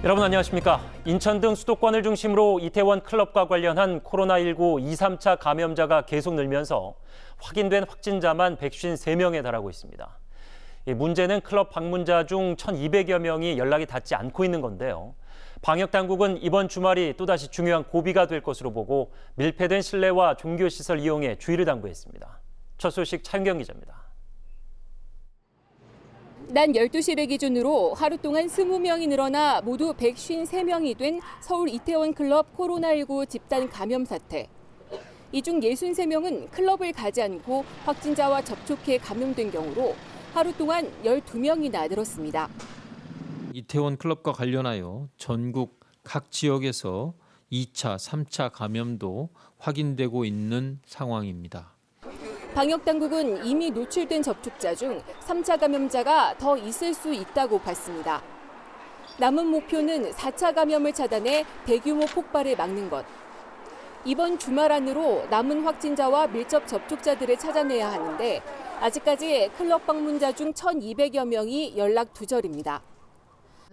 여러분 안녕하십니까? 인천 등 수도권을 중심으로 이태원 클럽과 관련한 코로나19 2, 3차 감염자가 계속 늘면서 확인된 확진자만 153명에 달하고 있습니다. 문제는 클럽 방문자 중 1,200여 명이 연락이 닿지 않고 있는 건데요. 방역당국은 이번 주말이 또다시 중요한 고비가 될 것으로 보고 밀폐된 실내와 종교시설 이용에 주의를 당부했습니다. 첫 소식 차윤경 기자입니다. 낮 12시를 기준으로 하루 동안 20명이 늘어나 모두 153명이 된 서울 이태원 클럽 코로나19 집단 감염 사태. 이 중 63명은 클럽을 가지 않고 확진자와 접촉해 감염된 경우로 하루 동안 12명이나 늘었습니다. 이태원 클럽과 관련하여 전국 각 지역에서 2차, 3차 감염도 확인되고 있는 상황입니다. 방역당국은 이미 노출된 접촉자 중 3차 감염자가 더 있을 수 있다고 봤습니다. 남은 목표는 4차 감염을 차단해 대규모 폭발을 막는 것. 이번 주말 안으로 남은 확진자와 밀접 접촉자들을 찾아내야 하는데 아직까지 클럽 방문자 중 1,200여 명이 연락 두절입니다.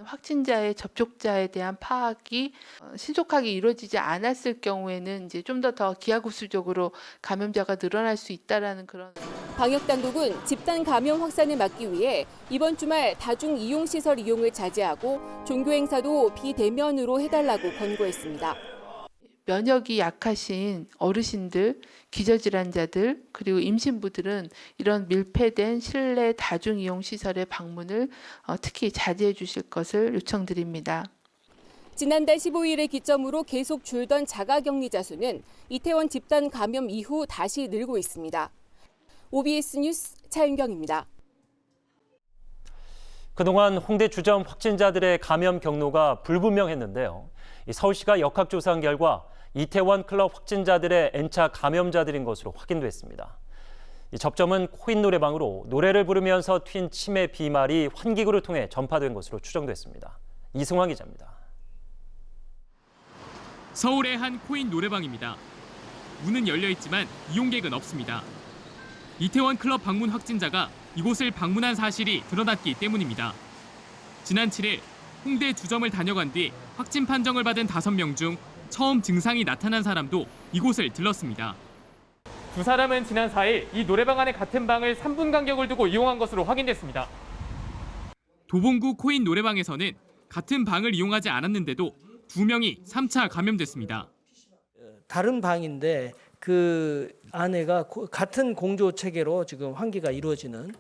확진자의 접촉자에 대한 파악이 신속하게 이루어지지 않았을 경우에는 이제 좀 더 기하급수적으로 감염자가 늘어날 수 있다라는 그런. 방역당국은 집단 감염 확산을 막기 위해 이번 주말 다중 이용시설 이용을 자제하고 종교 행사도 비대면으로 해달라고 권고했습니다. 면역이 약하신 어르신들, 기저질환자들, 그리고 임신부들은 이런 밀폐된 실내 다중이용시설의 방문을 특히 자제해 주실 것을 요청드립니다. 지난달 15일을 기점으로 계속 줄던 자가격리자 수는 이태원 집단 감염 이후 다시 늘고 있습니다. OBS 뉴스 차윤경입니다. 그동안 홍대 주점 확진자들의 감염 경로가 불분명했는데요. 서울시가 역학조사한 결과 이태원 클럽 확진자들의 N차 감염자들인 것으로 확인됐습니다. 접점은 코인 노래방으로 노래를 부르면서 튄 치매 비말이 환기구를 통해 전파된 것으로 추정됐습니다. 이승환 기자입니다. 서울의 한 코인 노래방입니다. 문은 열려 있지만 이용객은 없습니다. 이태원 클럽 방문 확진자가 이곳을 방문한 사실이 드러났기 때문입니다. 지난 7일 홍대 주점을 다녀간 뒤 확진 판정을 받은 5명 중 처음 증상이 나타난 사람도 이곳을 들렀습니다. 두 사람은 지난 4일 이 노래방 안의 같은 방을 3분 간격을 두고 이용한 것으로 확인됐습니다. 도봉구 코인 노래방에서는 같은 방을 이용하지 않았는데도 2명이 3차 감염됐습니다. 다른 방인데 그 안에가 같은 공조 체계로 지금 환기가 이루어지는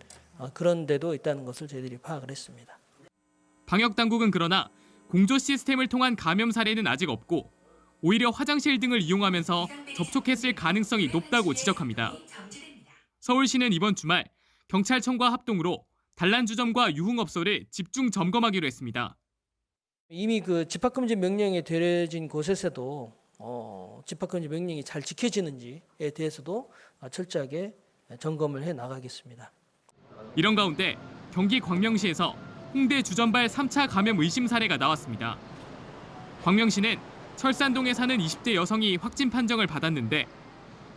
그런 데도 있다는 것을 저희들이 파악을 했습니다. 방역당국은 그러나 공조 시스템을 통한 감염 사례는 아직 없고 오히려 화장실 등을 이용하면서 접촉했을 가능성이 높다고 지적합니다. 서울시는 이번 주말 경찰청과 합동으로 단란주점과 유흥업소를 집중 점검하기로 했습니다. 이미 그 집합금지 명령이 내려진 곳에서도 집합금지 명령이 잘 지켜지는지에 대해서도 철저하게 점검을 해 나가겠습니다. 이런 가운데 경기 광명시에서 홍대 주점발 3차 감염 의심 사례가 나왔습니다. 광명시는 철산동에 사는 20대 여성이 확진 판정을 받았는데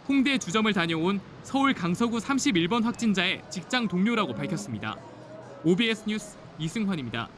홍대 주점을 다녀온 서울 강서구 31번 확진자의 직장 동료라고 밝혔습니다. OBS 뉴스 이승환입니다.